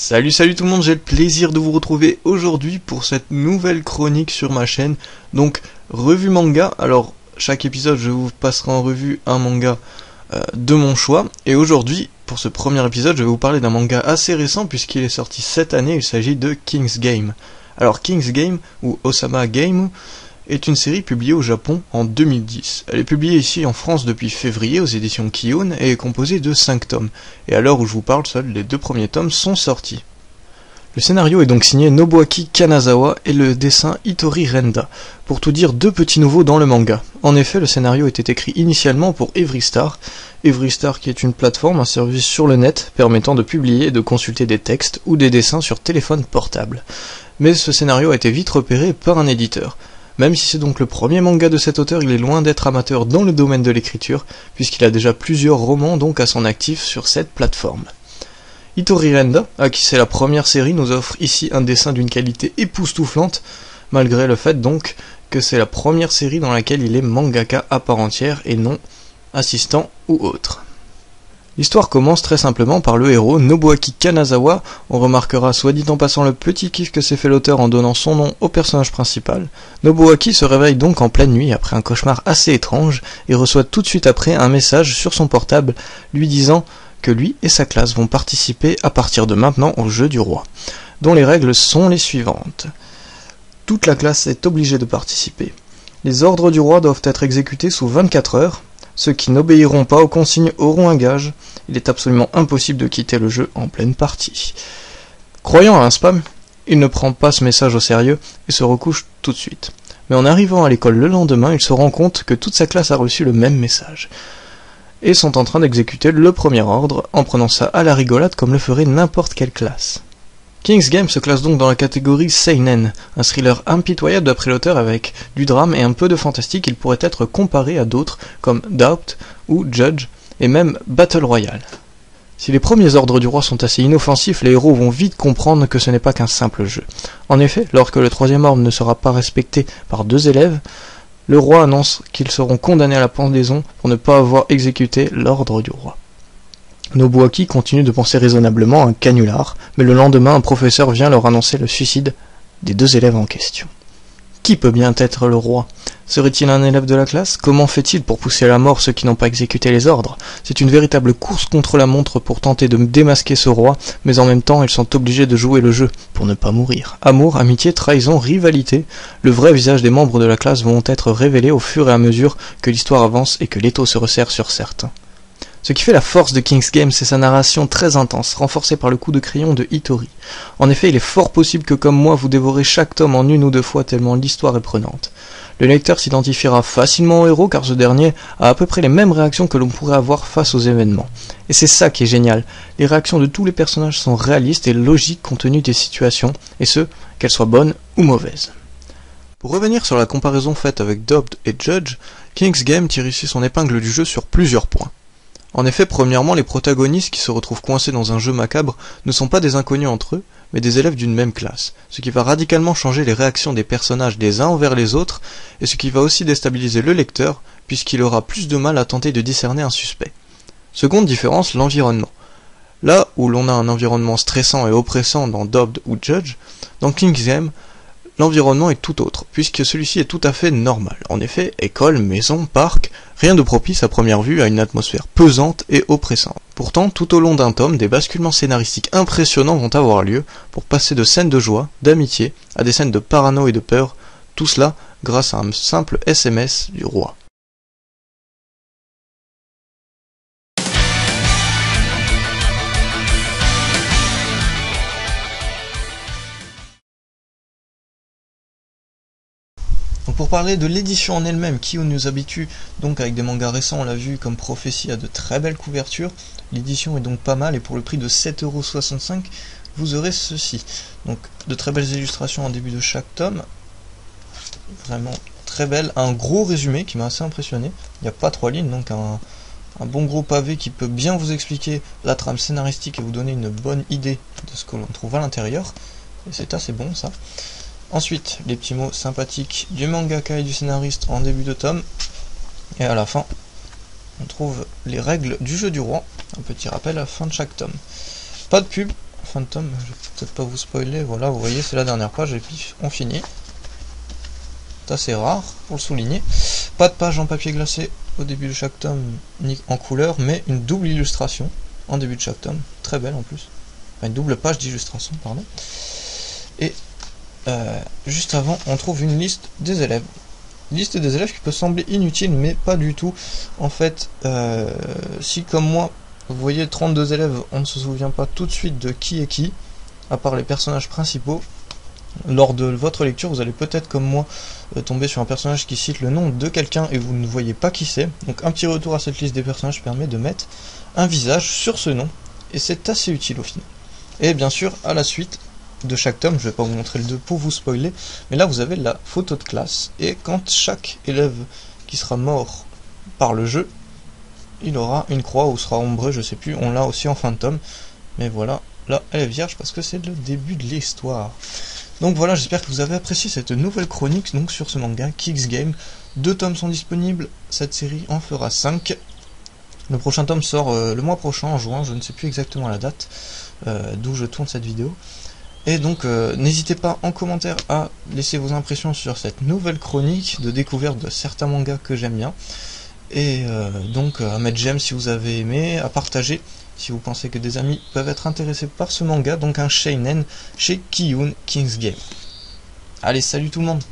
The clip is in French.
Salut tout le monde, j'ai le plaisir de vous retrouver aujourd'hui pour cette nouvelle chronique sur ma chaîne. Donc, revue manga. Alors, chaque épisode, je vous passerai en revue un manga de mon choix. Et aujourd'hui, pour ce premier épisode, je vais vous parler d'un manga assez récent puisqu'il est sorti cette année. Il s'agit de King's Game. Alors, King's Game, ou Osama Game, est une série publiée au Japon en 2010. Elle est publiée ici en France depuis février aux éditions Kiun et est composée de 5 tomes. Et à l'heure où je vous parle, seuls les 2 premiers tomes sont sortis. Le scénario est donc signé Nobuaki Kanazawa et le dessin Hitori Renda. Pour tout dire, 2 petits nouveaux dans le manga. En effet, le scénario était écrit initialement pour Everystar. Everystar qui est une plateforme, un service sur le net permettant de publier et de consulter des textes ou des dessins sur téléphone portable. Mais ce scénario a été vite repéré par un éditeur. Même si c'est donc le premier manga de cet auteur, il est loin d'être amateur dans le domaine de l'écriture, puisqu'il a déjà plusieurs romans donc à son actif sur cette plateforme. Hitori Renda, à qui c'est la première série, nous offre ici un dessin d'une qualité époustouflante, malgré le fait donc que c'est la première série dans laquelle il est mangaka à part entière et non assistant ou autre. L'histoire commence très simplement par le héros, Nobuaki Kanazawa. On remarquera soit dit en passant le petit kiff que s'est fait l'auteur en donnant son nom au personnage principal. Nobuaki se réveille donc en pleine nuit après un cauchemar assez étrange et reçoit tout de suite après un message sur son portable lui disant que lui et sa classe vont participer à partir de maintenant au jeu du roi, dont les règles sont les suivantes. Toute la classe est obligée de participer. Les ordres du roi doivent être exécutés sous 24 heures. Ceux qui n'obéiront pas aux consignes auront un gage. Il est absolument impossible de quitter le jeu en pleine partie. Croyant à un spam, il ne prend pas ce message au sérieux et se recouche tout de suite. Mais en arrivant à l'école le lendemain, il se rend compte que toute sa classe a reçu le même message et sont en train d'exécuter le premier ordre en prenant ça à la rigolade comme le ferait n'importe quelle classe. King's Game se classe donc dans la catégorie Seinen, un thriller impitoyable d'après l'auteur avec du drame et un peu de fantastique. Il pourrait être comparé à d'autres comme Doubt ou Judge et même Battle Royale. Si les premiers ordres du roi sont assez inoffensifs, les héros vont vite comprendre que ce n'est pas qu'un simple jeu. En effet, lorsque le 3e ordre ne sera pas respecté par 2 élèves, le roi annonce qu'ils seront condamnés à la pendaison pour ne pas avoir exécuté l'ordre du roi. Nobuaki continue de penser raisonnablement à un canular, mais le lendemain, un professeur vient leur annoncer le suicide des 2 élèves en question. Qui peut bien être le roi? Serait-il un élève de la classe? Comment fait-il pour pousser à la mort ceux qui n'ont pas exécuté les ordres? C'est une véritable course contre la montre pour tenter de démasquer ce roi, mais en même temps, ils sont obligés de jouer le jeu pour ne pas mourir. Amour, amitié, trahison, rivalité, le vrai visage des membres de la classe vont être révélés au fur et à mesure que l'histoire avance et que l'étau se resserre sur certains. Ce qui fait la force de King's Game, c'est sa narration très intense, renforcée par le coup de crayon de Hitori. En effet, il est fort possible que comme moi, vous dévorez chaque tome en 1 ou 2 fois tellement l'histoire est prenante. Le lecteur s'identifiera facilement au héros car ce dernier a à peu près les mêmes réactions que l'on pourrait avoir face aux événements. Et c'est ça qui est génial, les réactions de tous les personnages sont réalistes et logiques compte tenu des situations, et ce, qu'elles soient bonnes ou mauvaises. Pour revenir sur la comparaison faite avec Doubt et Judge, King's Game tire ici son épingle du jeu sur plusieurs points. En effet, premièrement, les protagonistes qui se retrouvent coincés dans un jeu macabre ne sont pas des inconnus entre eux, mais des élèves d'une même classe, ce qui va radicalement changer les réactions des personnages les uns envers les autres, et ce qui va aussi déstabiliser le lecteur, puisqu'il aura plus de mal à tenter de discerner un suspect. Seconde différence, l'environnement. Là où l'on a un environnement stressant et oppressant dans Doubt ou Judge, dans King's Game, l'environnement est tout autre, puisque celui-ci est tout à fait normal. En effet, école, maison, parc, rien de propice à première vue à une atmosphère pesante et oppressante. Pourtant, tout au long d'un tome, des basculements scénaristiques impressionnants vont avoir lieu pour passer de scènes de joie, d'amitié, à des scènes de parano et de peur, tout cela grâce à un simple SMS du roi. Donc pour parler de l'édition en elle-même, qui nous habitue donc avec des mangas récents, on l'a vu comme Prophétie a de très belles couvertures, l'édition est donc pas mal et pour le prix de 7,65€, vous aurez ceci. Donc de très belles illustrations en début de chaque tome, vraiment très belle, un gros résumé qui m'a assez impressionné, il n'y a pas 3 lignes, donc un bon gros pavé qui peut bien vous expliquer la trame scénaristique et vous donner une bonne idée de ce que l'on trouve à l'intérieur, et c'est assez bon ça. Ensuite, les petits mots sympathiques du mangaka et du scénariste en début de tome. Et à la fin, on trouve les règles du jeu du roi. Un petit rappel à la fin de chaque tome. Pas de pub, Phantom, je vais peut-être pas vous spoiler, voilà, vous voyez, c'est la dernière page, et puis on finit. C'est assez rare, pour le souligner. Pas de page en papier glacé au début de chaque tome, ni en couleur, mais une double illustration en début de chaque tome, très belle en plus. Enfin, une double page d'illustration, pardon. Et juste avant, on trouve une liste des élèves. Liste des élèves qui peut sembler inutile, mais pas du tout. En fait, si comme moi, vous voyez 32 élèves, on ne se souvient pas tout de suite de qui est qui, à part les personnages principaux. Lors de votre lecture, vous allez peut-être comme moi tomber sur un personnage qui cite le nom de quelqu'un et vous ne voyez pas qui c'est. Donc un petit retour à cette liste des personnages permet de mettre un visage sur ce nom, et c'est assez utile au final. Et bien sûr, à la suite de chaque tome, je vais pas vous montrer le 2 pour vous spoiler, mais là vous avez la photo de classe, et quand chaque élève qui sera mort par le jeu, il aura une croix ou sera ombré, je sais plus, on l'a aussi en fin de tome, mais voilà, là elle est vierge parce que c'est le début de l'histoire. Donc voilà, j'espère que vous avez apprécié cette nouvelle chronique donc sur ce manga Kicks Game. 2 tomes sont disponibles, cette série en fera 5. Le prochain tome sort le mois prochain, en juin, je ne sais plus exactement la date, d'où je tourne cette vidéo. Et donc n'hésitez pas en commentaire à laisser vos impressions sur cette nouvelle chronique de découverte de certains mangas que j'aime bien. Et donc à mettre j'aime si vous avez aimé, à partager si vous pensez que des amis peuvent être intéressés par ce manga, donc un Seinen chez Kiyun Kings Game. Allez, salut tout le monde!